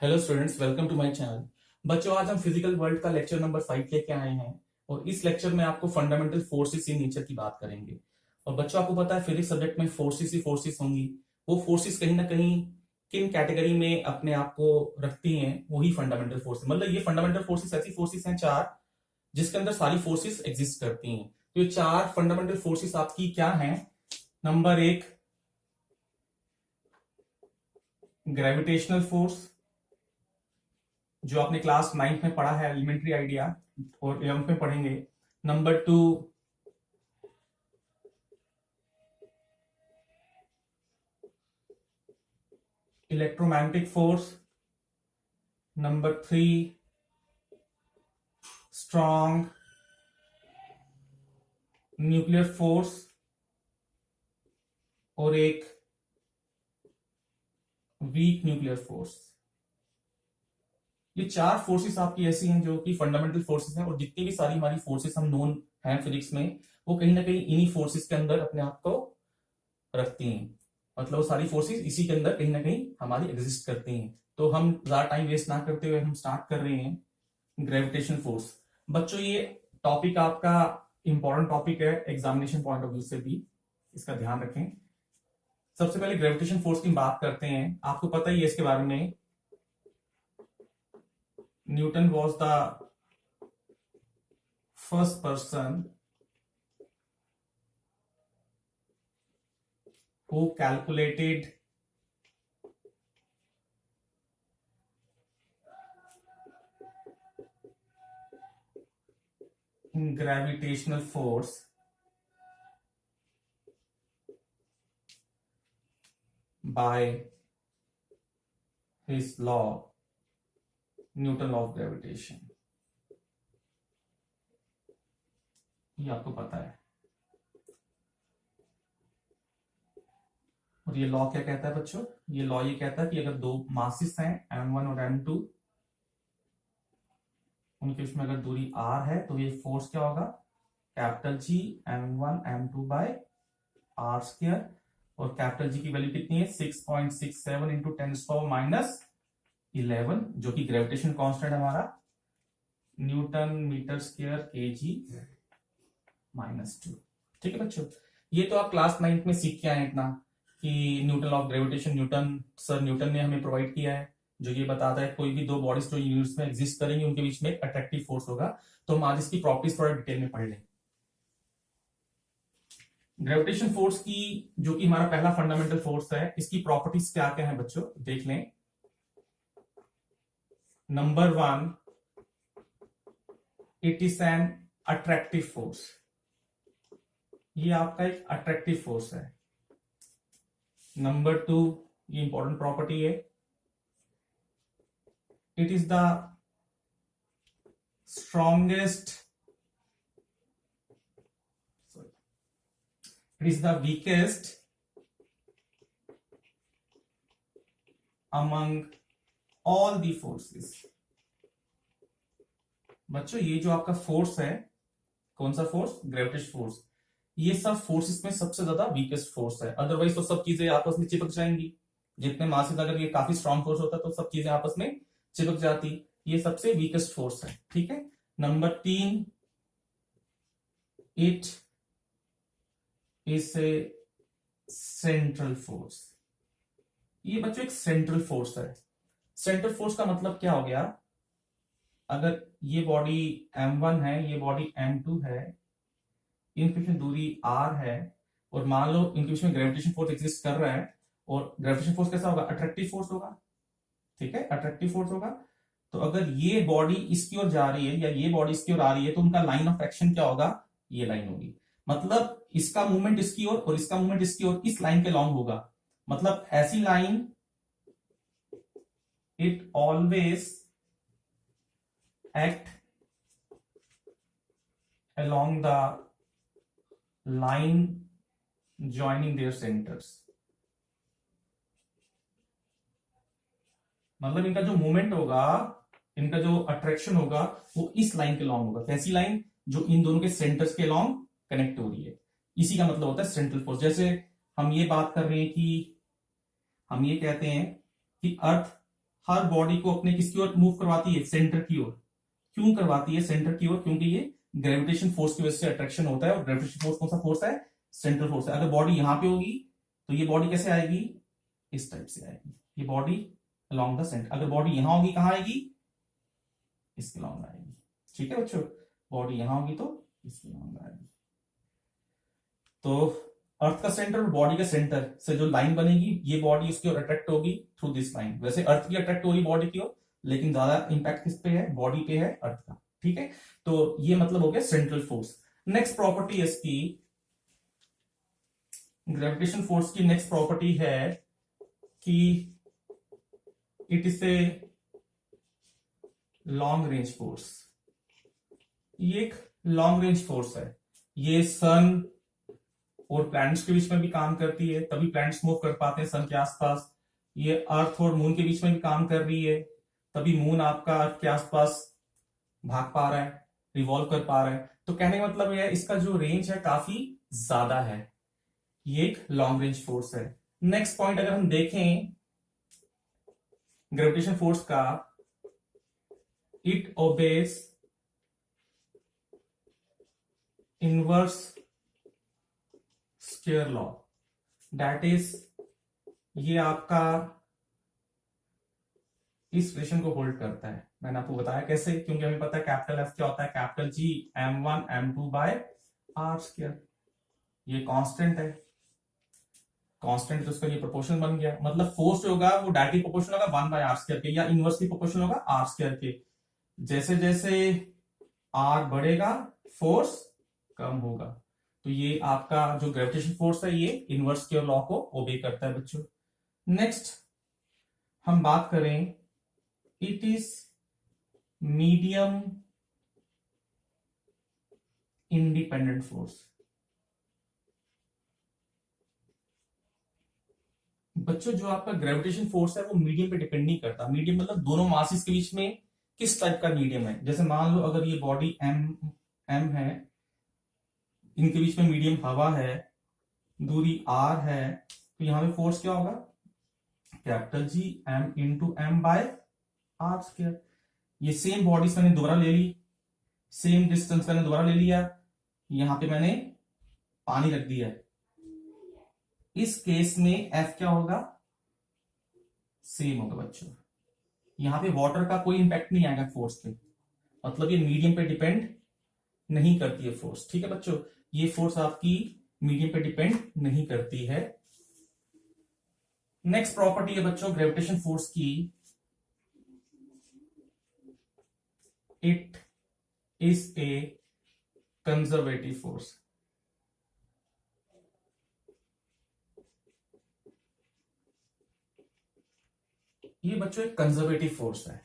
Hello students, welcome to my channel. बच्चों, आज हम फिजिकल वर्ल्ड का लेक्चर नंबर 5 लेके आए हैं और इस लेक्चर में आपको फंडामेंटल फोर्सेस इन नेचर की बात करेंगे। और बच्चों, आपको पता है फिजिक्स सब्जेक्ट में फोर्सेस ही फोर्सेस होंगी। वो फोर्सेस कहीं ना कहीं किन कैटेगरी में अपने आप को रखती हैं, वही फंडामेंटल फोर्स। मतलब ये फंडामेंटल फोर्सेस ऐसी फोर्सेस हैं चार, जिसके अंदर सारी फोर्सेस एग्जिस्ट करती हैं। तो ये चार फंडामेंटल फोर्सेस आपकी क्या हैं? नंबर एक, ग्रेविटेशनल फोर्स, जो आपने क्लास 9th में पढ़ा है, एलिमेंट्री आइडिया, और 11th में पढ़ेंगे। Number two, electromagnetic force. Number three, strong nuclear force. और एक वीक न्यूक्लियर फोर्स। ये चार फोर्सेस आपकी ऐसी हैं जो कि फंडामेंटल फोर्सेस हैं, और जितनी भी सारी हमारी फोर्सेस हम नोन हैं फिजिक्स में, वो कहीं ना कहीं इन्हीं फोर्सेस के अंदर अपने आप को रखती हैं। मतलब वो सारी फोर्सेस इसी के अंदर कहीं ना कहीं हमारी एग्जिस्ट करती हैं। तो हम ज्यादा टाइम वेस्ट ना करते हुए हम स्टार्ट कर रहे हैं ग्रेविटेशन फोर्स। बच्चों, ये टॉपिक आपका इंपॉर्टेंट टॉपिक है एग्जामिनेशन पॉइंट ऑफ व्यू से भी, इसका ध्यान रखें। सबसे पहले ग्रेविटेशन फोर्स की बात करते हैं। आपको पता ही है इसके बारे में, Newton was the first person who calculated gravitational force by his law, Newton law of gravitation. ये आपको पता है। और ये लॉ क्या कहता है बच्चों? ये लॉ ये कहता है कि अगर दो मासिस हैं m1 और m2, उनके बीच में अगर दूरी r है, तो ये फोर्स क्या होगा? Capital G m1 m2 by r square. और कैपिटल G की वैल्यू कितनी है? 6.67 इंटू 10⁻11, जो कि ग्रेविटेशन कांस्टेंट हमारा न्यूटन मीटर स्क्वायर kg -2। ठीक है बच्चों, ये तो आप क्लास 9th में सीख के आए इतना कि Newton law of gravitation Newton ने हमें प्रोवाइड किया है, जो ये बताता है कोई भी दो बॉडीज जो यूनिवर्स में एग्जिस्ट करेंगे उनके बीच में एक अट्रैक्टिव फोर्स होगा। तो हम आज इसकी प्रॉपर्टीज थोड़ा डिटेल में पढ़ लें। ग्रेविटेशन फोर्स की, जो कि हमारा पहला फंडामेंटल फोर्स है, इसकी प्रॉपर्टीज क्या क्या है बच्चों, देख लें। Number one, it is an attractive force. ये आपका एक अट्रैक्टिव फोर्स है। नंबर टू, ये इंपॉर्टेंट प्रॉपर्टी है, it is the strongest, it is the weakest among all the forces. बच्चों, ये जो आपका फोर्स है, कौन सा फोर्स? Gravitation force. ये सब फोर्सेस में सबसे ज्यादा वीकेस्ट फोर्स है। अदरवाइज तो सब चीजें आपस में चिपक जाएंगी। जितने मासेस, अगर ये काफी स्ट्रांग फोर्स होता तो सब चीजें आपस में चिपक जाती। ये सबसे वीकेस्ट फोर्स है। ठीक है। नंबर तीन, it is a central force. ये बच्चों एक सेंट्रल फोर्स है। सेंट्रल फोर्स का मतलब क्या हो गया? अगर ये बॉडी m1 है, ये बॉडी m2 है, इनके बीच में दूरी r है, और मान लो इनके बीच में ग्रेविटेशन फोर्स एग्जिस्ट कर रहा है, और ग्रेविटेशन फोर्स कैसा होगा? अट्रैक्टिव फोर्स होगा। ठीक है, अट्रैक्टिव फोर्स होगा। तो अगर ये बॉडी इसकी ओर जा रही है या ये बॉडी इसकी ओर आ रही है, तो उनका लाइन ऑफ एक्शन क्या होगा? ये लाइन होगी। मतलब इसका मूवमेंट इसकी ओर और इसका मूवमेंट इसकी ओर इस लाइन के लॉन्ग होगा। मतलब ऐसी line, it always act along the line joining their centers। मतलब इनका जो मूवमेंट होगा, इनका जो अट्रैक्शन होगा, वो इस लाइन के लॉन्ग होगा। कैसी लाइन? जो इन दोनों के सेंटर्स के लॉन्ग कनेक्ट हो रही है। इसी का मतलब होता है सेंट्रल फोर्स। जैसे हम ये बात कर रहे हैं कि हम ये कहते हैं कि अर्थ हर बॉडी को अपने किसकी ओर मूव करवाती है, सेंटर की ओर। क्यों करवाती है सेंटर की ओर? क्योंकि ये ग्रेविटेशन फोर्स की वजह से अट्रैक्शन होता है, और ग्रेविटेशन फोर्स कौन सा फोर्स है, सेंट्रल फोर्स है। अगर बॉडी यहां पे होगी तो ये बॉडी कैसे आएगी, इस टाइप से आएगी, ये बॉडी अलोंग द सेंटर। अगर बॉडी यहां होगी कहां आएगी, इसके अलोंग आएगी। ठीक है बच्चों, बॉडी यहां होगी तो इसके अलोंग आएगी। तो अर्थ का सेंटर और बॉडी का सेंटर से जो लाइन बनेगी, ये बॉडी उसकी ओर अट्रैक्ट होगी थ्रू दिस लाइन। वैसे अर्थ की अट्रैक्ट हो रही बॉडी की ओर, लेकिन ज्यादा इंपैक्ट किस पे है, बॉडी पे है, अर्थ का। ठीक है, तो ये मतलब हो गया सेंट्रल फोर्स। नेक्स्ट प्रॉपर्टी इसकी, ग्रेविटेशन फोर्स की नेक्स्ट प्रॉपर्टी है कि it is a long range force. ये एक लॉन्ग रेंज फोर्स है, ये सन और प्लैनेट्स के बीच में भी काम करती है, तभी प्लैनेट्स मूव कर पाते हैं सन के आसपास। ये अर्थ और मून के बीच में भी काम कर रही है, तभी मून आपका अर्थ के आसपास भाग पा रहा है, रिवॉल्व कर पा रहा है। तो कहने का मतलब है इसका जो रेंज है काफी ज्यादा है, ये एक लॉन्ग रेंज फोर्स है। नेक्स्ट पॉइंट अगर हम देखें ग्रेविटेशन फोर्स का, it obeys inverse square law, that is ये आपका इस रिलेशन को होल्ड करता है। मैंने आपको बताया कैसे, क्योंकि हमें पता है कैपिटल एफ क्या होता है, capital G m1 m2 by R square. ये कांस्टेंट है, कांस्टेंट तो उसका ये प्रोपोर्शनल बन गया, मतलब फोर्स जो होगा वो डायरेक्टली प्रोपोर्शनल होगा 1 बाय आर स्क्वायर के, या इनवर्सली प्रोपोर्शनल होगा आर स्क्वायर के। जैसे जैसे आर बढ़ेगा फोर्स कम होगा। तो ये आपका जो ग्रेविटेशन फोर्स है ये इनवर्स स्क्वायर लॉ को ओबे करता है बच्चों। नेक्स्ट हम बात करें, it is medium independent force. बच्चों जो आपका ग्रेविटेशन फोर्स है वो मीडियम पे डिपेंड नहीं करता। मीडियम मतलब दोनों मासेस के बीच में किस टाइप का मीडियम है। जैसे मान लो अगर ये बॉडी m है, इनके बीच में मीडियम हवा है, दूरी r है, तो यहां पे फोर्स क्या होगा, capital G m into M by R square. ये सेम बॉडीज मैंने दोबारा ले ली, सेम डिस्टेंस मैंने दोबारा ले लिया, यहां पे मैंने पानी रख दिया। इस केस में F क्या होगा, सेम होगा बच्चों। यहां पे वाटर का कोई इंपैक्ट नहीं आएगा फोर्स पे, मतलब ये मीडियम पे डिपेंड नहीं करती है फोर्स। ठीक है बच्चों, ये फोर्स आपकी मीडियम पे डिपेंड नहीं करती है। नेक्स्ट प्रॉपर्टी है बच्चों ग्रेविटेशन फोर्स की, it is a conservative force. ये बच्चों एक कंजर्वेटिव फोर्स है।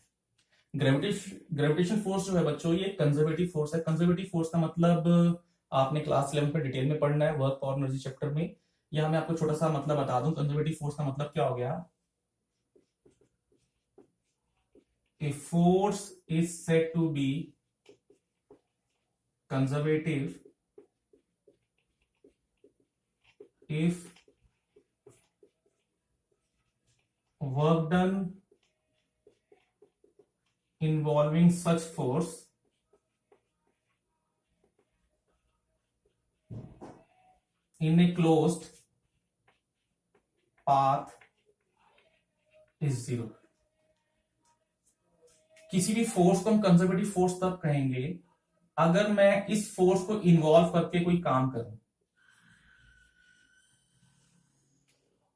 ग्रेविटेशन फोर्स जो है बच्चों ये कंजर्वेटिव फोर्स है। कंजर्वेटिव फोर्स का मतलब आपने क्लास 11 में डिटेल में पढ़ना है, वर्क और एनर्जी चैप्टर में। यहां मैं आपको छोटा सा मतलब बता दूं, कंजर्वेटिव फोर्स का मतलब क्या हो गया। A force is said to be conservative if work done involving such force in a closed path is zero। किसी भी फोर्स को हम कंजर्वेटिव फोर्स तब कहेंगे अगर मैं इस फोर्स को इन्वॉल्व करके कोई काम करूं।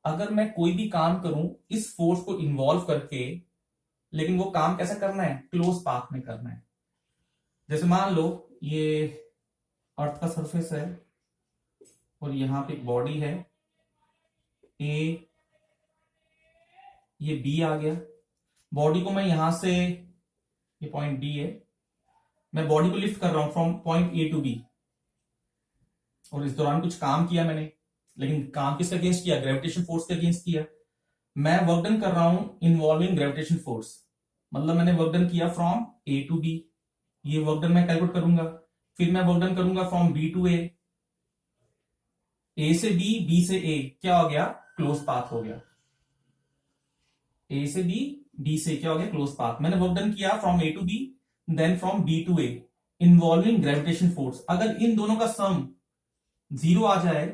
अगर मैं कोई भी काम करूं इस फोर्स को इन्वॉल्व करके, लेकिन वो काम कैसे करना है, क्लोज पाथ में करना है। जैसे मान लो ये अर्थ का सरफेस है और यहां पे एक बॉडी है ए, ये बी आ गया। बॉडी को मैं यहां से, ये पॉइंट बी है, मैं बॉडी को लिफ्ट कर रहा हूं from point A to B, और इस दौरान कुछ काम किया मैंने, लेकिन काम किसके अगेंस्ट किया, ग्रेविटेशन फोर्स के अगेंस्ट किया। मैं वर्क डन कर रहा हूं इन्वॉल्विंग ग्रेविटेशन फोर्स, मतलब मैंने वर्क डन किया फ्रॉम ए टू बी। ये वर्क डन मैं कैलकुलेट करूंगा, फिर मैं वर्क डन करूंगा फ्रॉम बी टू ए से बी, बी से ए, क्या हो गया, क्लोज पाथ हो गया। ए से बी, बी से क्या हो गया क्लोज पाथ। मैंने वर्क डन किया from A to B, then from B to A involving gravitation force. अगर इन दोनों का सम 0 आ जाए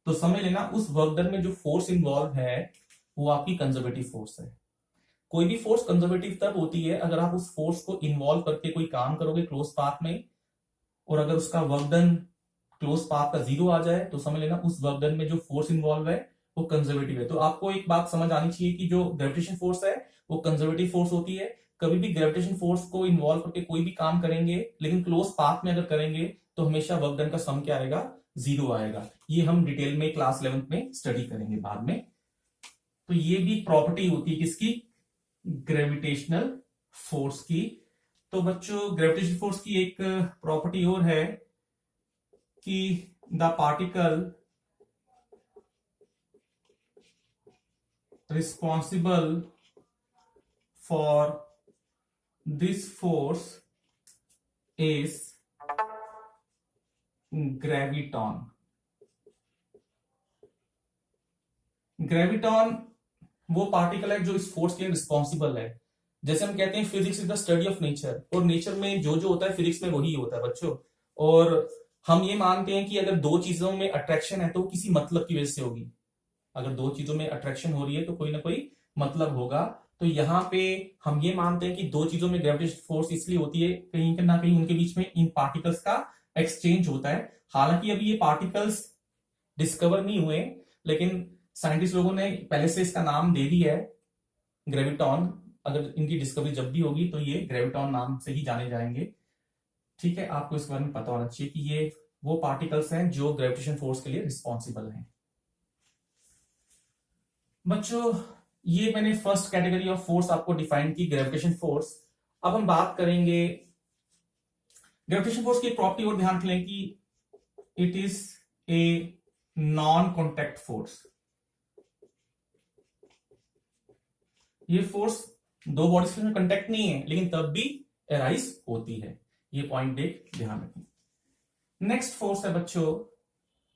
तो समझ लेना उस वर्क डन में जो फोर्स इन्वॉल्व है वो आपकी कंजर्वेटिव फोर्स है। कोई भी फोर्स कंजर्वेटिव तब होती है अगर आप उस फोर्स को इन्वॉल्व करके कोई काम करोगे क्लोज पाथ में, और अगर उसका वर्क डन क्लोज पाथ का 0 आ जाए तो समझ लेना उस वर्क डन में जो फोर्स इन्वॉल्व है वो कंजर्वेटिव है। तो आपको एक बात समझ आनी चाहिए कि जो ग्रेविटेशन फोर्स है वो कंजर्वेटिव फोर्स होती है। कभी भी ग्रेविटेशन फोर्स को इन्वॉल्व करके कोई भी काम करेंगे लेकिन क्लोज पाथ में अगर करेंगे तो हमेशा वर्क डन का सम क्या आएगा, 0 आएगा। ये हम डिटेल में क्लास 11 में स्टडी करेंगे बाद में। तो ये भी प्रॉपर्टी होती है किसकी, ग्रेविटेशनल फोर्स की। तो बच्चों ग्रेविटेशनल फोर्स की एक प्रॉपर्टी और है कि the particle responsible for this force is graviton। Graviton वो पार्टिकल है जो इस फोर्स के लिए रिस्पॉन्सिबल है। जैसे हम कहते हैं physics is the study of nature, और नेचर में जो जो होता है फिजिक्स में वही होता है बच्चों। और हम ये मानते हैं कि अगर दो चीजों में अट्रैक्शन है तो किसी मतलब की वजह से होगी। अगर दो चीजों में अट्रैक्शन हो रही है तो कोई ना कोई मतलब होगा। तो यहाँ पे हम ये मानते हैं कि दो चीजों में ग्रेविटेशन फोर्स इसलिए होती है कहीं ना कहीं उनके बीच में इन पार्टिकल्स का एक्सचेंज होता है। हालांकि अभी ये पार्टिकल्स डिस्कवर नहीं हुए, लेकिन साइंटिस्ट लोगों ने पहले से इसका नाम दे दिया है ग्रेविटॉन। अगर इनकी डिस्कवरी जब भी होगी तो ये ग्रेविटॉन नाम से ही जाने जाएंगे। ठीक है, आपको इस बारे में पता होना चाहिए कि ये वो पार्टिकल्स हैं जो ग्रेविटेशन फोर्स के लिए रिस्पॉन्सिबल हैं। बच्चों ये मैंने फर्स्ट कैटेगरी ऑफ फोर्स आपको डिफाइन की, ग्रेविटेशन फोर्स। अब हम बात करेंगे ग्रेविटेशन फोर्स की प्रॉपर्टी और ध्यान रखें कि it is a non contact force. ये फोर्स दो बॉडीज में कॉन्टैक्ट नहीं है लेकिन तब भी एराइज होती है। ये पॉइंट एक ध्यान रखें। नेक्स्ट फोर्स है बच्चों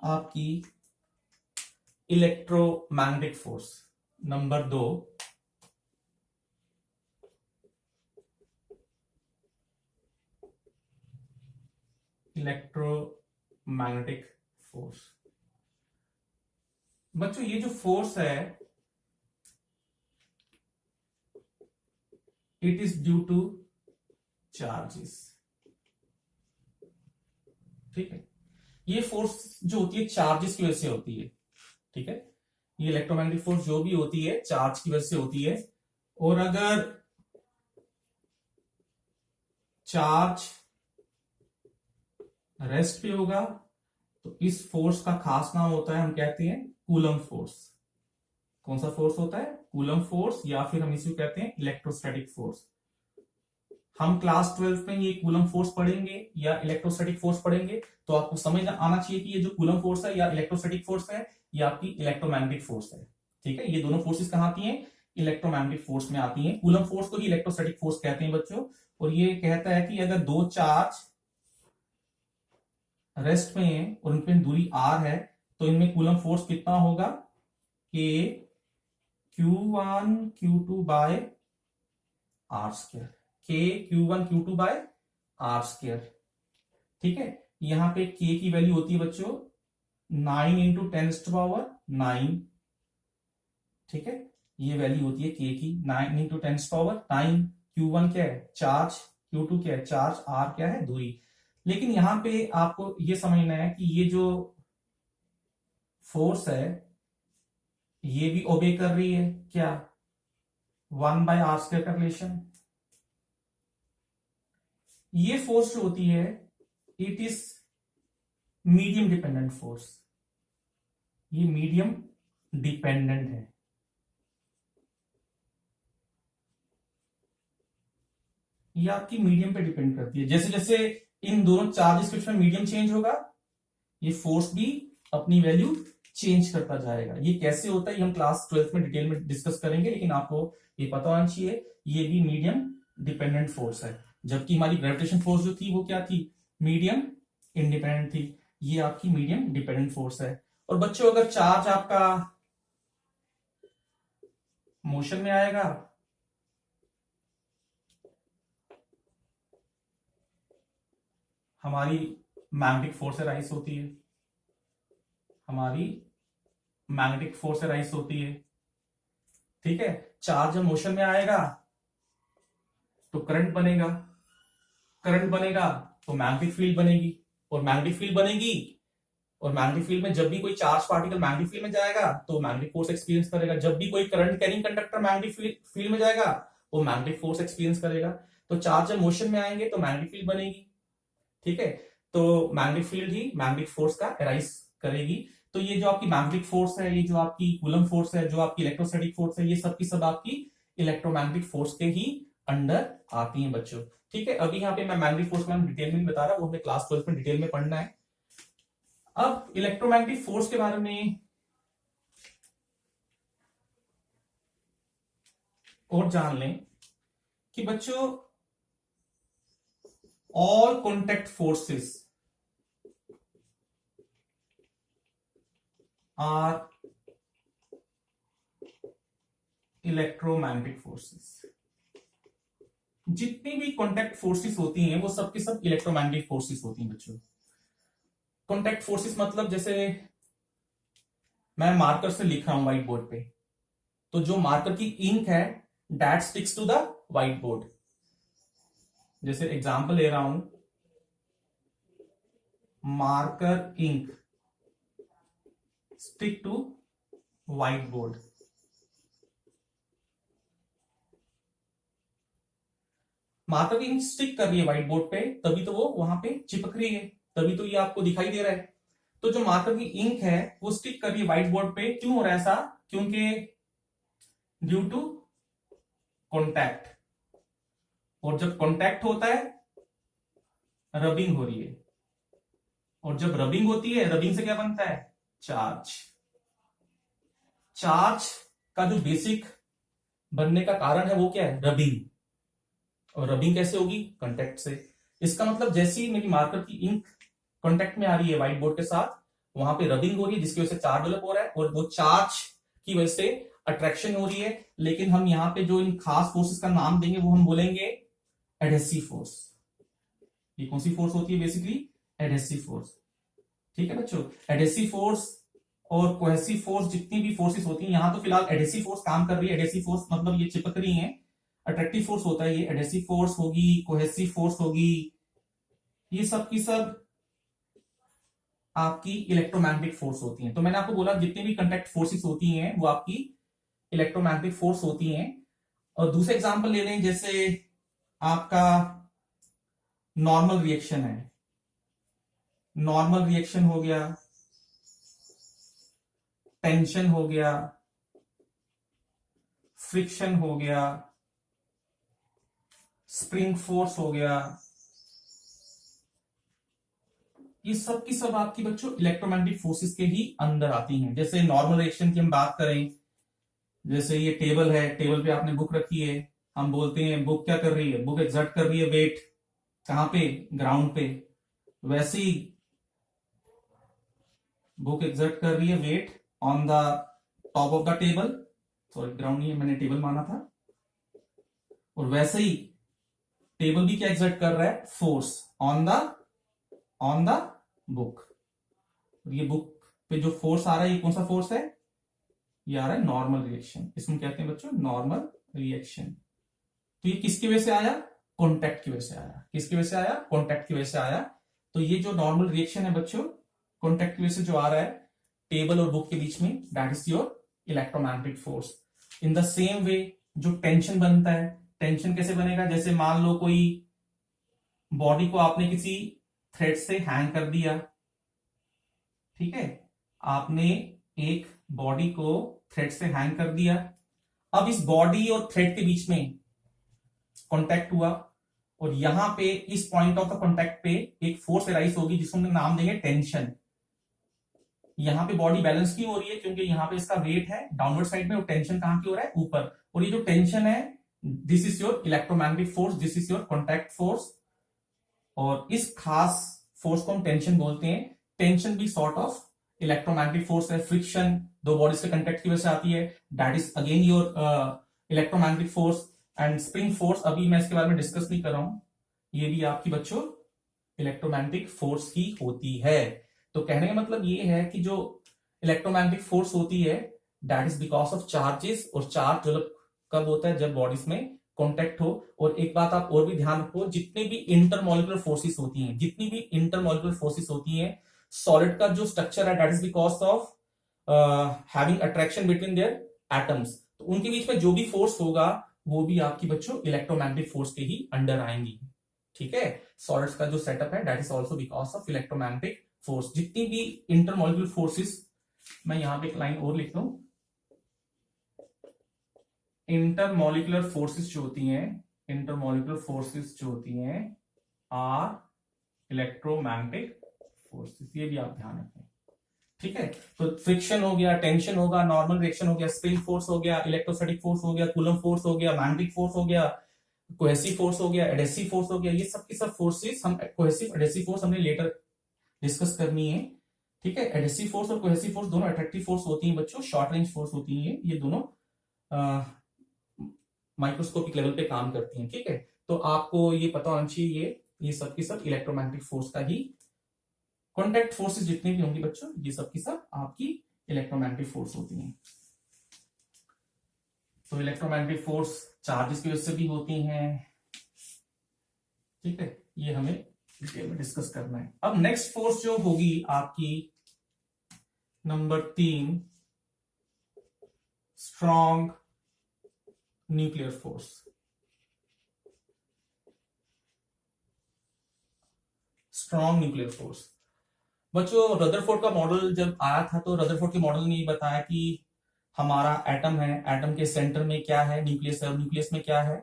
आपकी electromagnetic force number 2। Electromagnetic force बच्चों ये जो फोर्स है it is due two charges. ठीक है, ये फोर्स जो होती है चार्जेस की वजह से होती है। ठीक है, ये इलेक्ट्रोमैग्नेटिक फोर्स जो भी होती है चार्ज की वजह से होती है। और अगर चार्ज रेस्ट पे होगा तो इस फोर्स का खास नाम होता है, हम कहते हैं कूलम फोर्स। कौन सा फोर्स होता है, कूलम फोर्स, या फिर हम इसे कहते हैं इलेक्ट्रोस्टैटिक फोर्स। हम क्लास 12 में ये कूलम फोर्स पढ़ेंगे या इलेक्ट्रोस्टैटिक फोर्स पढ़ेंगे तो आपको समझ आना चाहिए कि ये जो कूलम फोर्स है या इलेक्ट्रोस्टैटिक फोर्स है ये आपकी इलेक्ट्रोमैग्नेटिक फोर्स है। ठीक है, ये दोनों फोर्सेस कहां आती हैं, इलेक्ट्रोमैग्नेटिक फोर्स में आती हैं। कूलम फोर्स को ही इलेक्ट्रोस्टैटिक फोर्स कहते हैं बच्चों। और ये कहता है कि अगर दो चार्ज रेस्ट में है और उनपे दूरी r है तो इनमें कूलम फोर्स कितना होगा, k q1 q2 by r square. k q1 q2 by r square. ठीक है, यहां पे k की वैल्यू होती है बच्चों 9 इंटू 10⁻⁹। ठीक है, ये वैल्यू होती है k की 9 इंटू 10⁻⁹। q1 क्या है, चार्ज, q2 क्या है, चार्ज, r क्या है, दूरी। लेकिन यहां पे आपको ये समझना है कि ये जो फोर्स है ये भी ओबे कर रही है क्या, 1/r² का रिलेशन। ये फोर्स जो होती है it is medium dependent force. ये मीडियम डिपेंडेंट है। ये आपकी मीडियम पे डिपेंड करती है। जैसे जैसे इन दोनों चार्जेस के बीच में मीडियम चेंज होगा ये फोर्स भी अपनी वैल्यू चेंज करता जाएगा। ये कैसे होता है ये हम क्लास 12 में डिटेल में डिस्कस करेंगे, लेकिन आपको ये पता होना चाहिए ये भी मीडियम डिपेंडेंट फोर्स है। जबकि हमारी ग्रेविटेशन फोर्स जो थी वो क्या थी, मीडियम इंडिपेंडेंट थी। ये आपकी मीडियम डिपेंडेंट फोर्स है। और बच्चों अगर चार्ज आपका मोशन में आएगा हमारी मैग्नेटिक फोर्स राइज होती है, हमारी मैग्नेटिक फोर्स राइज होती है। ठीक है, चार्ज जब मोशन में आएगा तो करंट बनेगा, करंट बनेगा तो मैग्नेटिक फील्ड बनेगी, और मैग्नेटिक फील्ड बनेगी, और मैग्नेटिक फील्ड में जब भी कोई चार्ज पार्टिकल मैग्नेटिक फील्ड में जाएगा तो मैग्नेटिक फोर्स एक्सपीरियंस करेगा, जब भी कोई current carrying conductor magnetic field में जाएगा वो मैग्नेटिक फोर्स एक्सपीरियंस करेगा। तो चार्ज जब मोशन में आएंगे तो मैग्नेटिक फील्ड बनेगी। ठीक है, तो मैग्नेटिक फील्ड ही मैग्नेटिक फोर्स का एराइज करेगी। तो ये जो आपकी मैग्नेटिक फोर्स है, ये जो आपकी कूलम फोर्स है, जो आपकी इलेक्ट्रोस्टैटिक फोर्स है, ये सब की सब आपकी इलेक्ट्रोमैग्नेटिक फोर्स के ही अंडर आती हैं बच्चों। ठीक है, अभी यहाँ पे मैं मैग्नेटिक फोर्स में डिटेल में बता रहा हूं, वो हमें क्लास 12 में डिटेल में पढ़ना है। अब इलेक्ट्रोमैग्नेटिक फोर्स के बारे में और जान लें कि बच्चों all contact forces are electromagnetic forces. जितनी भी कॉन्टैक्ट फोर्सेस होती हैं वो सब की सब इलेक्ट्रोमैग्नेटिक फोर्सेस होती हैं बच्चों। कॉन्टैक्ट फोर्सेस मतलब जैसे मैं मार्कर से लिख रहा हूं व्हाइट बोर्ड पे, तो जो मार्कर की इंक है that sticks to the white board. जैसे एग्जांपल ले रहा हूं, marker ink stick to white board. Marker की इंक स्टिक कर रही है व्हाइट बोर्ड पे, तभी तो वो वहां पे चिपक रही है, तभी तो ये आपको दिखाई दे रहा है। तो जो मार्कर की इंक है वो स्टिक कर रही है व्हाइट बोर्ड पे, क्यों हो रहा है ऐसा? क्योंकि ड्यू टू कॉन्टैक्ट, और जब कॉन्टैक्ट होता है रबिंग हो रही है, और जब रबिंग होती है, रबिंग से क्या बनता है? चार्ज। चार्ज का जो बेसिक बनने का कारण है वो क्या है? रबिंग। और रबिंग कैसे होगी? कॉन्टैक्ट से। इसका मतलब जैसे ही मेरी मार्कर की इंक कॉन्टैक्ट में आ रही है व्हाइट बोर्ड के साथ, वहां पे रबिंग हो रही है जिसकी वजह से चार्ज डेवलप हो रहा है, और वो चार्ज की वजह से अट्रैक्शन हो रही है। लेकिन हम यहाँ पे जो इन खास फोर्सेस का नाम देंगे वो हम बोलेंगे एडहेसिव फोर्स। ये कौन सी फोर्स होती है? Basically adhesive force. ठीक है बच्चों, एडहेसिव फोर्स और कोहेसिव फोर्स, जितनी भी फोर्सेस होती हैं, यहां तो फिलहाल एडहेसिव फोर्स काम कर रही है। एडहेसिव फोर्स मतलब ये चिपक रही है, अट्रैक्टिव फोर्स होता है ये। एडहेसिव फोर्स होगी, कोहेसिव फोर्स होगी, ये सब की सब आपकी इलेक्ट्रोमैग्नेटिक फोर्स होती हैं। तो मैंने आपको बोला जितनी भी कंटैक्ट फोर्सेस होती हैं वो आपकी इलेक्ट्रोमैग्नेटिक फोर्स होती हैं। और दूसरे एग्जांपल ले लें, जैसे आपका नॉर्मल रिएक्शन है, नॉर्मल रिएक्शन हो गया, टेंशन हो गया, फ्रिक्शन हो गया, स्प्रिंग फोर्स हो गया, ये सब की सब आपकी बच्चों इलेक्ट्रोमैग्नेटिक फोर्सेस के ही अंदर आती हैं। जैसे नॉर्मल रिएक्शन की हम बात करें, जैसे ये टेबल है, टेबल पे आपने बुक रखी है, हम बोलते हैं बुक क्या कर रही है? बुक एक्सर्ट कर रही है वेट, कहां पे? ग्राउंड पे। वैसे ही बुक एक्सर्ट कर रही है weight on the top of the table, sorry ground नहीं है, मैंने टेबल माना था। और वैसे ही टेबल भी क्या एक्सर्ट कर रहा है? Force on the book. ये बुक पे जो फोर्स आ रहा है ये कौन सा फोर्स है? ये आ रहा है नॉर्मल रिएक्शन। इसमें कहते हैं बच्चों नॉर्मल रिएक्शन। तो ये किसकी वजह से आया? कॉन्टैक्ट की वजह से आया। किसकी वजह से आया? कॉन्टैक्ट की वजह से आया। तो ये जो नॉर्मल रिएक्शन है बच्चों, कॉन्टैक्ट की वजह से जो आ रहा है टेबल और बुक के बीच में, that is your electromagnetic force. In the same way जो टेंशन बनता है, टेंशन कैसे बनेगा? जैसे मान लो कोई बॉडी को आपने किसी थ्रेड से हैंग कर दिया, ठीक है, आपने एक बॉडी को थ्रेड से हैंग कर दिया। अब इस बॉडी और थ्रेड के बीच में कांटेक्ट हुआ, और यहां पे इस पॉइंट ऑफ द कांटेक्ट पे एक फोर्स एराइज होगी जिसको हम नाम देंगे टेंशन। यहां पे बॉडी बैलेंस क्यों हो रही है? क्योंकि यहां पे इसका वेट है डाउनवर्ड साइड में, और टेंशन कहां की हो रहा है? ऊपर। और ये जो टेंशन है, this is your electromagnetic force, this is your contact force. और इस खास फोर्स को हम टेंशन बोलते हैं। टेंशन भी सॉर्ट ऑफ इलेक्ट्रोमैग्नेटिक फोर्स है। फ्रिक्शन दो बॉडीज के कंटेक्ट की वजह से आती है, that is again your electromagnetic force. And spring force अभी मैं इसके बारे में डिस्कस नहीं कर रहा हूं, ये भी आपकी बच्चों इलेक्ट्रोमैग्नेटिक फोर्स ही होती है। तो कहने का मतलब ये है कि जो इलेक्ट्रोमैग्नेटिक फोर्स होती है that is because of charges, और चार्ज जो कब होता है, जब बॉडीज में कॉन्टेक्ट हो। और एक बात आप और भी ध्यान रखो, जितनी भी इंटरमोलिकुलर फोर्सेस होती हैं, जितनी भी इंटरमोलिकुलर फोर्सेस होती हैं, सॉलिड का जो स्ट्रक्चर है that is because of having attraction between their atoms. तो उनके बीच में जो भी फोर्स होगा वो भी आपकी बच्चों इलेक्ट्रोमैग्नेटिक फोर्स के ही अंडर आएंगी। ठीक है, सॉलिड्स का जो सेटअप है that is also because of electromagnetic force. जितनी भी इंटरमोलिकुलर फोर्सेस, मैं यहां पे एक लाइन और लिख दूं, इंटरमोलिकुलर फोर्सेस जो होती हैं, इंटरमोलिकुलर फोर्सेस जो होती हैं आर इलेक्ट्रोमैग्नेटिक फोर्सेस, ये भी आप ध्यान रखें। ठीक है, तो फ्रिक्शन हो गया, टेंशन होगा, नॉर्मल रिएक्शन हो गया, स्प्रिंग फोर्स हो गया, इलेक्ट्रोस्टैटिक फोर्स हो गया, कूलम फोर्स हो गया, मैग्नेटिक फोर्स हो गया, कोहेसिव फोर्स हो गया, एडेसिव फोर्स हो गया, ये सब की सब फोर्सेस हम कोहेसिव एडेसिव फोर्स हमने लेटर डिस्कस करनी है। ठीक है, एडेसिव फोर्स और कोहेसिव फोर्स दोनों अट्रैक्टिव फोर्स होती हैं बच्चों, शॉर्ट रेंज फोर्स होती हैं, ये दोनों माइक्रोस्कोपिक लेवल पे काम करती हैं। ठीक है, तो आपको ये पता होना चाहिए ये सब की सब इलेक्ट्रोमैग्नेटिक फोर्स का ही, कॉन्टैक्ट फोर्सेस जितनी भी होंगी बच्चों, ये सब की सब आपकी इलेक्ट्रोमैग्नेटिक फोर्स होती हैं। तो इलेक्ट्रोमैग्नेटिक फोर्स चार्जेस की वजह से भी होती हैं। ठीक है, ये हमें डिटेल में डिस्कस करना है। अब नेक्स्ट फोर्स जो होगी आपकी number 3, strong nuclear force. Strong nuclear force बच्चों, रदरफोर्ड का मॉडल जब आया था तो रदरफोर्ड के मॉडल ने ये बताया कि हमारा एटम है, एटम के सेंटर में क्या है, न्यूक्लियस है, और न्यूक्लियस में क्या है,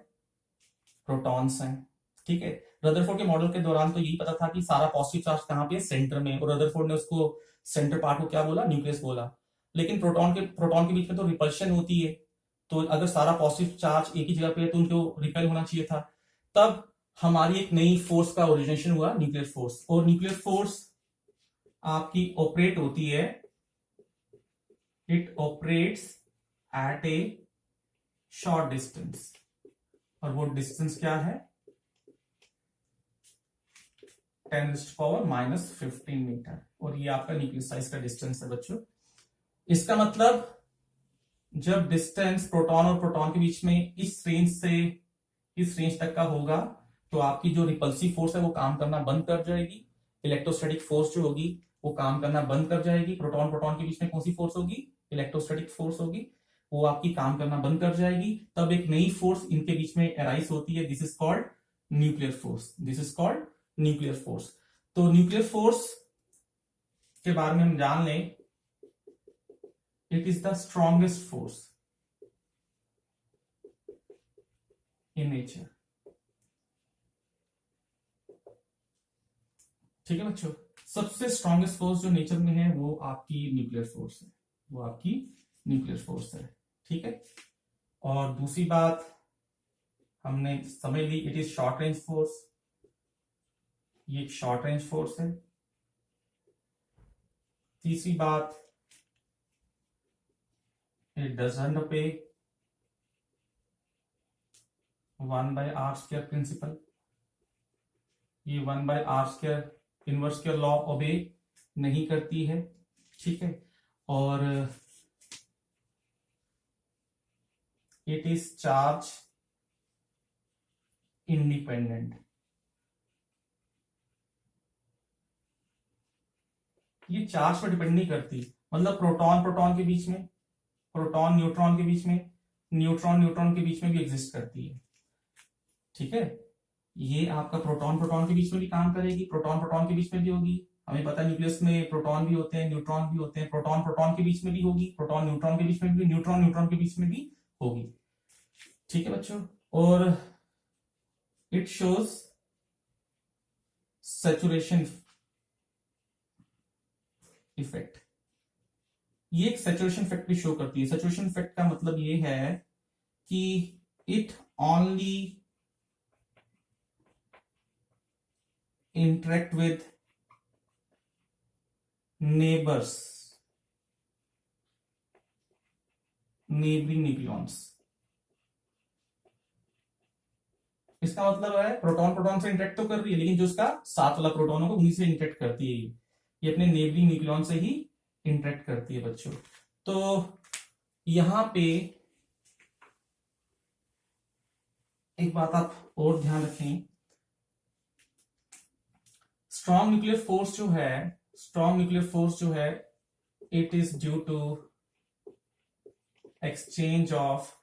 प्रोटॉन्स हैं। ठीक है, रदरफोर्ड के मॉडल के दौरान तो यही पता था कि सारा पॉजिटिव चार्ज कहां पे है, सेंटर में, और रदरफोर्ड ने उसको सेंटर पार्ट को क्या बोला, न्यूक्लियस बोला। लेकिन प्रोटॉन के बीच में तो रिपल्शन होती है, तो अगर सारा पॉजिटिव चार्ज एक ही जगह पे है तो उनको रिपेल होना चाहिए था। तब हमारी एक नई फोर्स का ओरिजिनेशन हुआ, न्यूक्लियर फोर्स। और न्यूक्लियर फोर्स आपकी ऑपरेट होती है, it operates at A short distance, और वो डिस्टेंस क्या है, 10⁻⁻15 मीटर, और ये आपका न्यूक्लियोसाइज का डिस्टेंस है बच्चों। इसका मतलब जब डिस्टेंस प्रोटॉन और प्रोटॉन के बीच में इस रेंज तक का होगा तो आपकी जो रिपल्सिव फोर्स है वो काम करना बंद कर जाएगी, इलेक्ट्रोस्टैटिक फोर्स जो होगी वो काम करना बंद कर जाएगी। प्रोटॉन प्रोटॉन के बीच में कौन सी फोर्स होगी, इलेक्ट्रोस्टैटिक फोर्स होगी, वो आपकी काम करना बंद कर जाएगी। तब एक नई फोर्स इनके बीच में अराइज होती है, this is called nuclear force, this is called nuclear force. तो न्यूक्लियर फोर्स के बारे में हम जान लें, it is the strongest force in nature. ठीक है बच्चों, सबसे स्ट्रॉन्गेस्ट फोर्स जो नेचर में है वो आपकी न्यूक्लियर फोर्स है, वो आपकी न्यूक्लियर फोर्स है। ठीक है, और दूसरी बात हमने समझ ली, it is short range force, ये एक शॉर्ट रेंज फोर्स है। तीसरी बात, इट डजंट ओबे 1/r² प्रिंसिपल, ये 1/r² इनवर्स के लॉ ओबे नहीं करती है। ठीक है, और इट इज चार्ज इंडिपेंडेंट, ये चार्ज पर डिपेंड नहीं करती, मतलब प्रोटॉन प्रोटॉन के बीच में, प्रोटॉन न्यूट्रॉन के बीच में, न्यूट्रॉन न्यूट्रॉन के बीच में भी एग्जिस्ट करती है। ठीक है, ये आपका प्रोटॉन प्रोटॉन के बीच में भी काम करेगी, प्रोटॉन प्रोटॉन के बीच में भी होगी। हमें पता है न्यूक्लियस में प्रोटॉन भी होते हैं, न्यूट्रॉन भी होते हैं, प्रोटॉन प्रोटॉन के बीच में भी होगी, प्रोटॉन न्यूट्रॉन के बीच में भी, न्यूट्रॉन न्यूट्रॉन के बीच में भी होगी। ठीक है बच्चों, और इट शोज सैचुरेशन इफेक्ट, ये एक सैचुरेशन इफेक्ट भी शो करती है। सैचुरेशन इफेक्ट का मतलब ये है कि it only interact with neighbors neighbouring nucleons. इसका मतलब है प्रोटॉन प्रोटॉन से इंटरेक्ट तो कर रही है, लेकिन जो उसका साथ वाला प्रोटॉन होगा उन्हीं से इंटरेक्ट करती है। ये अपने नेबरिंग न्यूक्लियॉन से ही इंटरेक्ट करती है बच्चों। तो यहां पे एक बात आप और ध्यान रखें, स्ट्रॉन्ग न्यूक्लियर फोर्स जो है, स्ट्रॉन्ग न्यूक्लियर फोर्स जो है, it is due to exchange of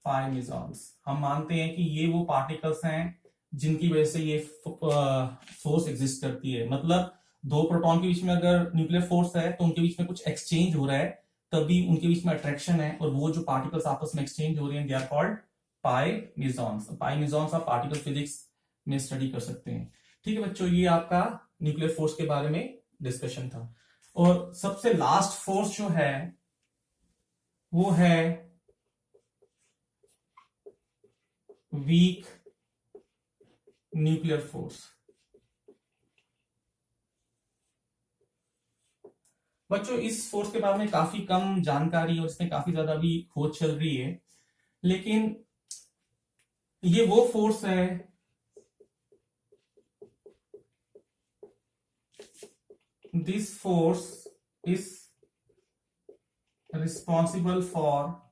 pi mesons. हम मानते हैं कि ये वो पार्टिकल्स हैं जिनकी वजह से ये फोर्स एग्जिस्ट करती है। मतलब दो प्रोटॉन के बीच में अगर न्यूक्लियर फोर्स है तो उनके बीच में कुछ एक्सचेंज हो रहा है, तभी उनके बीच में अट्रैक्शन है, और वो जो पार्टिकल्स आपस में एक्सचेंज हो रहे हैं दे आर कॉल्ड पाई मेसॉन्स। पाई मेसॉन्स आप पार्टिकल फिजिक्स में स्टडी कर सकते हैं। ठीक है बच्चों, ये आपका न्यूक्लियर फोर्स के बारे में डिस्कशन था। और सबसे लास्ट फोर्स जो है वो है वीक न्यूक्लियर फोर्स। बच्चों इस फोर्स के बारे में काफी कम जानकारी और इसमें काफी ज्यादा भी खोज चल रही है, लेकिन ये वो फोर्स है this force is responsible for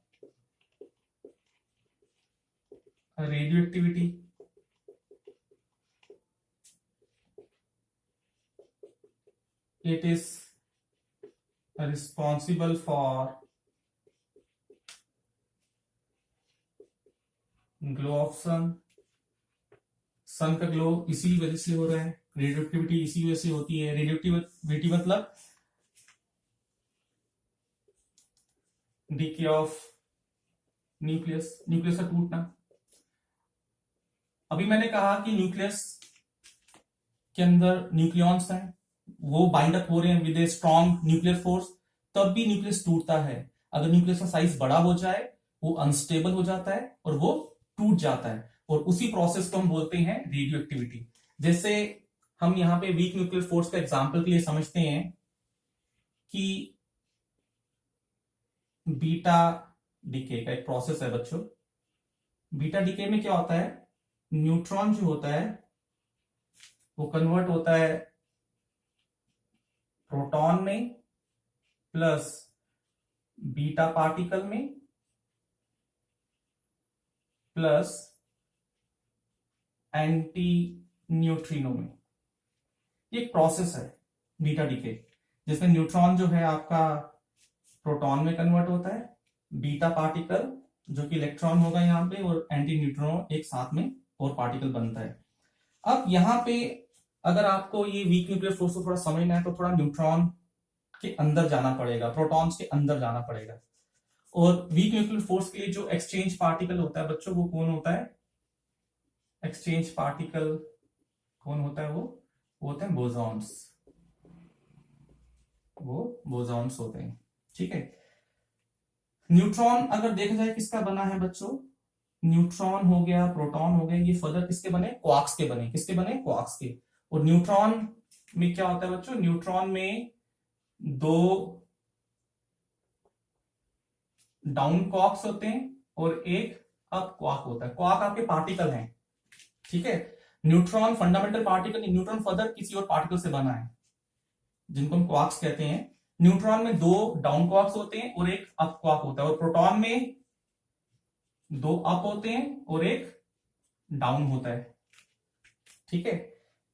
radioactivity, it is responsible for glow of sun. Sun का ग्लो इसी वजह से हो रहा है, रेडियोएक्टिविटी इसी वजह से होती है। रेडियोएक्टिविटी मतलब डीके ऑफ न्यूक्लियस, न्यूक्लियस का टूटना। अभी मैंने कहा कि न्यूक्लियस के अंदर न्यूक्लियॉन्स हैं, वो बाइंड अप हो रहे हैं with a strong nuclear force, तब भी न्यूक्लियस टूटता है। अगर न्यूक्लियस का साइज बड़ा हो जाए वो अनस्टेबल हो जाता है और वो टूट जाता है, और उसी प्रोसेस को हम बोलते हैं रेडियोएक्टिविटी। जैसे हम यहाँ पे वीक न्यूक्लियर फोर्स का एग्जांपल के लिए समझते हैं कि बीटा डीके का एक प्रोसेस है बच्चों। बीटा डीके में क्या होता है, न्यूट्रॉन जो होता है वो कन्वर्ट होता है प्रोटॉन में प्लस बीटा पार्टिकल में प्लस एंटी न्यूट्रिनो में। ये एक प्रोसेस है बीटा डीके, जिसमें न्यूट्रॉन जो है आपका प्रोटॉन में कन्वर्ट होता है, बीटा पार्टिकल जो कि इलेक्ट्रॉन होगा यहां पे, और एंटी न्यूट्रिनो एक साथ में और पार्टिकल बनता है। अब यहां पे अगर आपको ये वीक न्यूक्लियर फोर्स को थोड़ा समझना है तो थोड़ा न्यूट्रॉन के अंदर जाना पड़ेगा, प्रोटॉन्स के अंदर जाना पड़ेगा। और वीक न्यूक्लियर फोर्स के लिए जो एक्सचेंज पार्टिकल होता है बच्चों, वो कौन होता है, एक्सचेंज पार्टिकल कौन होता है, वो होते हैं बोसॉन्स, वो बोसॉन्स होते हैं। ठीक है, न्यूट्रॉन अगर देखा जाए किसका बना है बच्चों, न्यूट्रॉन हो गया, प्रोटॉन हो गए, ये फर्दर किसके बने, क्वार्क्स के बने। किसके बने, क्वार्क्स के। और न्यूट्रॉन में क्या होता है बच्चों, न्यूट्रॉन में दो डाउन क्वार्क्स होते हैं और एक अप क्वार्क होता है। क्वार्क आपके पार्टिकल हैं, ठीक है। न्यूट्रॉन फंडामेंटल पार्टिकल नहीं, न्यूट्रॉन फर्दर किसी और पार्टिकल से बना है जिनको हम क्वार्क्स कहते हैं। न्यूट्रॉन में दो डाउन क्वार्क्स होते हैं और एक अप क्वार्क होता है, और प्रोटॉन में दो अप होते हैं और एक डाउन होता है। ठीक है,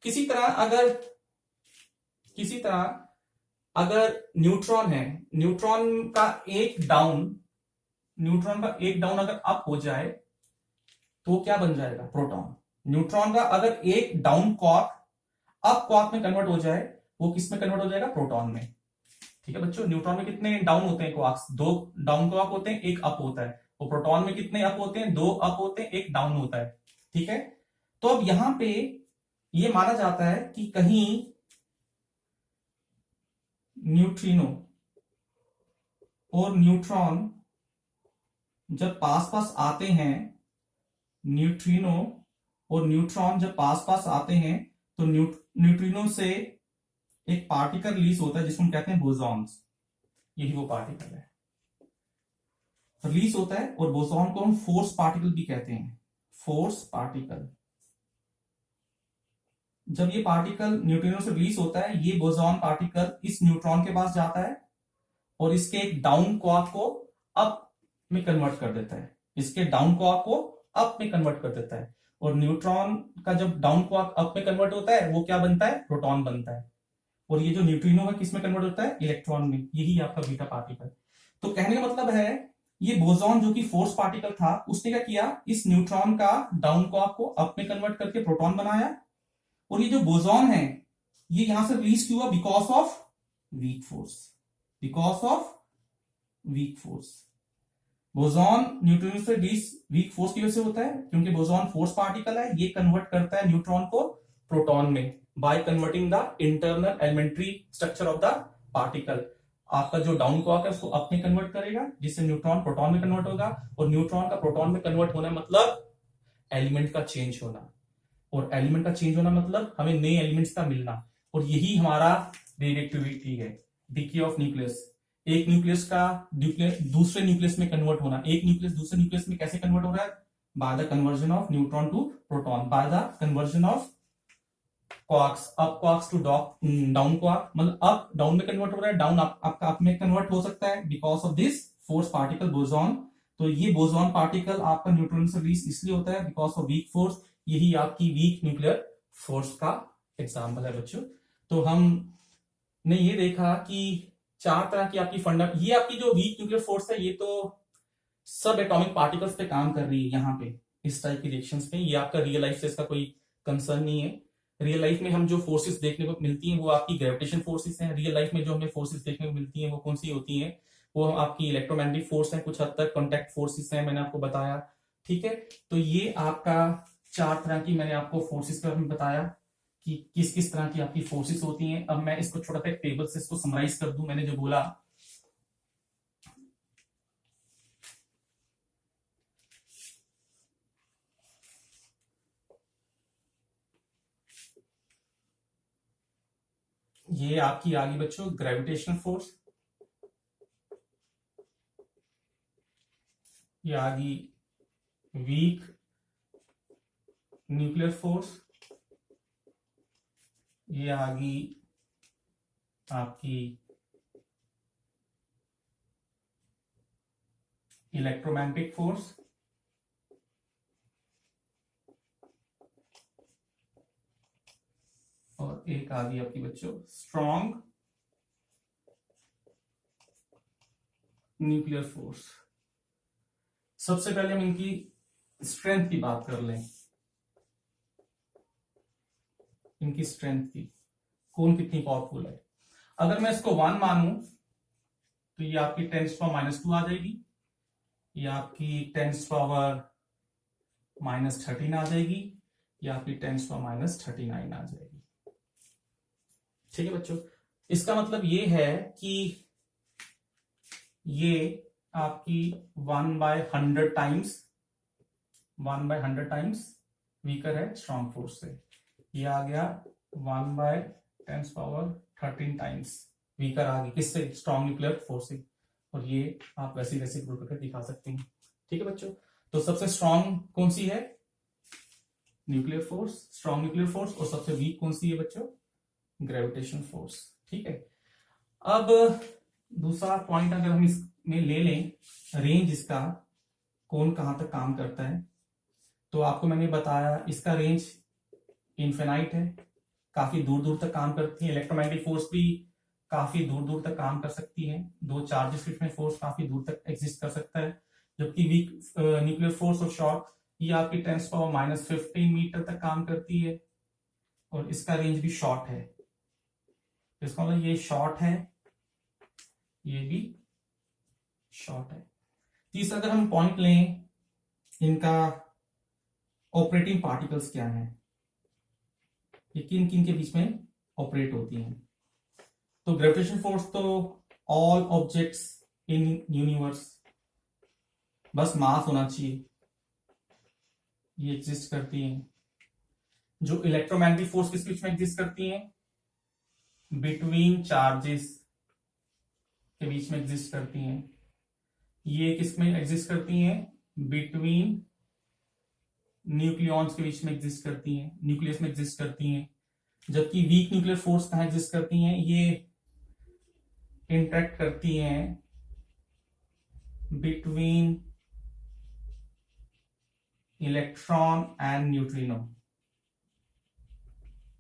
किसी तरह अगर न्यूट्रॉन है, न्यूट्रॉन का एक डाउन अगर अप हो जाए तो क्या बन जाएगा, प्रोटॉन। न्यूट्रॉन का अगर एक डाउन क्वार्क अप क्वार्क में कन्वर्ट हो जाए, वो किस में कन्वर्ट हो जाएगा, प्रोटॉन में। ठीक है बच्चों, न्यूट्रॉन में कितने डाउन होते हैं क्वार्क्स, दो डाउन क्वार्क होते हैं, एक अप होता है। और प्रोटॉन में कितने अप होते हैं, दो अप होते हैं, एक डाउन होता है। ठीक है, तो अब यहां पे ये माना जाता है कि कहीं न्यूट्रिनो और न्यूट्रॉन जब पास पास आते हैं, न्यूट्रिनो और न्यूट्रॉन जब पास पास आते हैं तो न्यूट्रिनो से एक पार्टिकल रिलीज होता है जिसको हम कहते हैं बोसॉन्स। यही वो पार्टिकल है। रिलीज होता है, और बोसॉन को हम फोर्स पार्टिकल भी कहते हैं, फोर्स पार्टिकल। जब ये पार्टिकल न्यूट्रिनो से रिलीज होता है, ये बोसॉन पार्टिकल इस न्यूट्रॉन के पास जाता है और इसके एक डाउन क्वार्क को अप में कन्वर्ट कर देता है, इसके डाउन क्वार्क को अप में कन्वर्ट कर देता है। और न्यूट्रॉन का जब डाउन क्वार्क अप में कन्वर्ट होता है, वो क्या बनता है, प्रोटॉन बनता है। और ये जो न्यूट्रिनो है किस में कन्वर्ट होता है, इलेक्ट्रॉन में, यही आपका बीटा पार्टिकल। तो कहने का मतलब है, ये बोसॉन जो कि फोर्स पार्टिकल था, उसने क्या किया, इस न्यूट्रॉन का डाउन क्वार्क को अप में कन्वर्ट करके प्रोटॉन बनाया। और ये जो बोसॉन है, ये यहां से रिलीज क्यों हुआ, because of weak force, because of weak force. Boson neutrino से रिलीज वीक फोर्स की वजह से होता है, क्योंकि बोसॉन फोर्स पार्टिकल है, ये कन्वर्ट करता है न्यूट्रॉन को प्रोटॉन में by converting the internal elementary structure of the particle. आपका जो डाउन क्वार्क है उसको अप में कन्वर्ट करेगा, जिससे न्यूट्रॉन प्रोटॉन में कन्वर्ट होगा, और न्यूट्रॉन का प्रोटॉन में कन्वर्ट होना मतलब एलिमेंट का चेंज होना, और एलिमेंट का चेंज होना मतलब हमें नए एलिमेंट्स का मिलना। और यही हमारा रेडिएटिविटी है, डिके ऑफ न्यूक्लियस। एक न्यूक्लियस का दूसरे न्यूक्लियस में कन्वर्ट होना। एक न्यूक्लियस दूसरे न्यूक्लियस में कैसे कन्वर्ट हो रहा है, by the conversion of neutron to proton, by the conversion of quarks, up quarks to down quark, मतलब अप डाउन में कन्वर्ट हो रहा है, डाउन आपका अप में कन्वर्ट हो सकता है, because of this force particle boson. तो ये बोसॉन पार्टिकल आपका न्यूट्रॉन से रिलीज इसलिए होता है बिकॉज ऑफ वीक फोर्स। यही आपकी वीक न्यूक्लियर फोर्स का एग्जाम्पल है बच्चों। तो हमने ये देखा कि चार तरह की आपकी ये आपकी जो वीक न्यूक्लियर फोर्स है, ये तो सब एटॉमिक पार्टिकल्स पे काम कर रही है यहाँ पे, इस टाइप की रिएक्शंस पे। ये आपका रियल लाइफ से इसका कोई कंसर्न नहीं है। रियल लाइफ में हम जो फोर्सेस देखने को मिलती हैं वो आपकी ग्रेविटेशन फोर्सेस हैं। रियल लाइफ में जो हमें फोर्सेस देखने को मिलती हैं वो कौन सी होती हैं, वो आपकी इलेक्ट्रोमैग्नेटिक फोर्स है, कुछ हद तक कॉन्टैक्ट फोर्सेस हैं, मैंने आपको बताया। ठीक है, तो ये आपका चार तरह की मैंने आपको फोर्सेस के बारे में बताया कि किस किस तरह की आपकी फोर्सेस होती हैं। अब मैं इसको छोटा सा एक टेबल से इसको समराइज कर दूं, मैंने जो बोला। ये आपकी आ गई बच्चों ग्रेविटेशनल फोर्स, ये आ गई वीक न्यूक्लियर फोर्स, ये आ गई आपकी इलेक्ट्रोमैग्नेटिक फोर्स, और एक आ गई आपकी बच्चों स्ट्रॉन्ग न्यूक्लियर फोर्स। सबसे पहले हम इनकी स्ट्रेंथ की बात कर लें, इनकी स्ट्रेंथ की, कौन कितनी पावरफुल है। अगर मैं इसको 1 मानूं तो ये आपकी 10⁻² आ जाएगी, ये आपकी 10⁻³ आ जाएगी, ये आपकी 10⁻39 आ जाएगी। ठीक है बच्चों, इसका मतलब ये है कि ये आपकी 1/100 टाइम्स, 1/100 टाइम्स वीकर है स्ट्रॉन्ग फोर्स से। ये आ गया 1/10⁻13 टाइम्स वीकर आ गई किससे, स्ट्रॉन्ग न्यूक्लियर फोर्स से। और ये आप वैसे वैसे प्रूव करके दिखा सकते हैं। ठीक है बच्चों, तो सबसे स्ट्रॉन्ग कौन सी है, nuclear force, strong nuclear force. और सबसे वीक कौन सी है बच्चों, ग्रेविटेशन फोर्स। ठीक है, अब दूसरा पॉइंट अगर हम इसमें ले लें, रेंज इसका कौन कहां तक काम करता है, तो आपको मैंने बताया इसका रेंज इनफिनाइट है, काफी दूर दूर तक काम करती है। इलेक्ट्रोमैग्नेटिक फोर्स भी काफी दूर दूर तक काम कर सकती है, दो चार्जेस के बीच में फोर्स काफी दूर तक एग्जिस्ट कर सकता है। जबकि वीक न्यूक्लियर फोर्स और शॉक ये आपकी 10⁻15 मीटर तक काम करती है, और इसका रेंज भी शॉर्ट है। इसका मतलब ये शॉर्ट है, ये भी शॉर्ट है। तीसरा अगर हम पॉइंट लें, इनका ऑपरेटिंग पार्टिकल्स क्या है, ये किन किन के बीच में ऑपरेट होती हैं। तो ग्रेविटेशन फोर्स तो ऑल ऑब्जेक्ट्स इन यूनिवर्स, बस मास होना चाहिए, ये एग्जिस्ट करती हैं। जो इलेक्ट्रोमैग्नेटिक फोर्स किस बीच में एग्जिस्ट करती हैं, बिटवीन चार्जेस के बीच में एग्जिस्ट करती हैं। ये किस में एग्जिस्ट करती हैं, बिटवीन न्यूक्लियॉन्स के बीच में एग्जिस्ट करती हैं, न्यूक्लियस में एग्जिस्ट करती हैं। जबकि वीक न्यूक्लियर फोर्स कहाँ एग्जिस्ट करती हैं, ये इंटरेक्ट करती हैं बिटवीन इलेक्ट्रॉन एंड न्यूट्रिनो।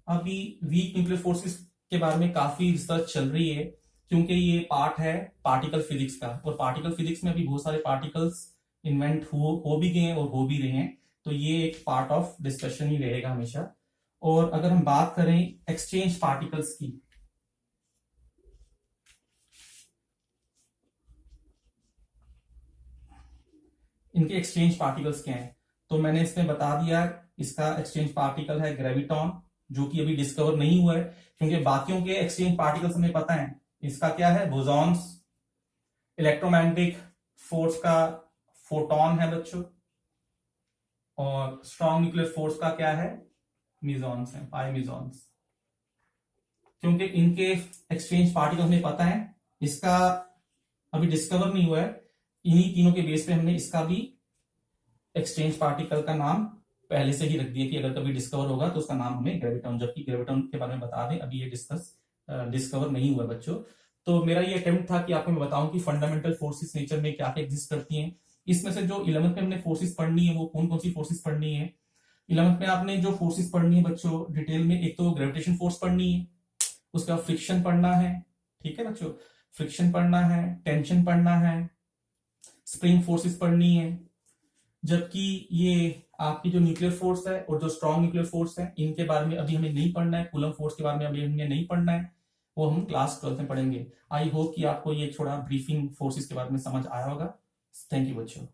अभी वीक न्यूक्लियर फोर्सेस के बारे में काफी रिसर्च चल रही है, क्योंकि ये पार्ट है पार्टिकल फिजिक्स का, और पार्टिकल फिजिक्स में भी बहुत सारे पार्टिकल्स इन्वेंट हो भी गए हैं और हो भी रहे हैं, तो ये एक पार्ट ऑफ डिस्कशन ही रहेगा हमेशा। और अगर हम बात करें एक्सचेंज पार्टिकल्स की, इनके एक्सचेंज पार्टिकल्स क्या हैं, तो मैंने इसमें बता दिया, इसका एक्सचेंज पार्टिकल है ग्रेविटॉन, जो कि अभी डिस्कवर नहीं हुआ है, क्योंकि बाकियों के एक्सचेंज पार्टिकल्स हमें पता है। इसका क्या है, बोसॉन्स। इलेक्ट्रोमैग्नेटिक फोर्स का फोटॉन है बच्चों, और स्ट्रॉन्ग न्यूक्लियर फोर्स का क्या है, मिजॉन्स है, पाई मिजॉन्स। क्योंकि इनके एक्सचेंज पार्टिकल हमें पता है, इसका अभी डिस्कवर नहीं हुआ है, इन्हीं तीनों के बेस पे हमने इसका भी एक्सचेंज पार्टिकल का नाम पहले से ही रख दिया कि अगर कभी डिस्कवर होगा तो उसका नाम हमें ग्रेविटॉन, जबकि ग्रेविटॉन के बारे में बता दें अभी ये डिस्कवर नहीं हुआ बच्चों। तो मेरा ये अटेम्प्ट था कि आपको मैं बताऊं कि फंडामेंटल फोर्सेस नेचर में क्या क्या एग्जिस्ट करती हैं। इसमें से जो 11th में हमने फोर्सेस पढ़नी है वो कौन कौन सी फोर्सेस पढ़नी है। 11th में आपने जो फोर्सेस पढ़नी है बच्चों डिटेल में, एक तो ग्रेविटेशन फोर्स पढ़नी है, उसका फ्रिक्शन पढ़ना है, ठीक है बच्चों, फ्रिक्शन पढ़ना है, टेंशन पढ़ना है, स्प्रिंग फोर्सेस पढ़नी है। जबकि ये आपकी जो न्यूक्लियर फोर्स है और जो स्ट्रॉन्ग न्यूक्लियर फोर्स है इनके बारे में अभी हमें नहीं पढ़ना है, कूलम फोर्स के बारे में अभी हमें नहीं पढ़ना है, वो हम क्लास 12 में पढ़ेंगे। आई होप कि आपको ये थोड़ा ब्रीफिंग फोर्सेस के बारे में समझ आया होगा। थैंक यू बच्चों।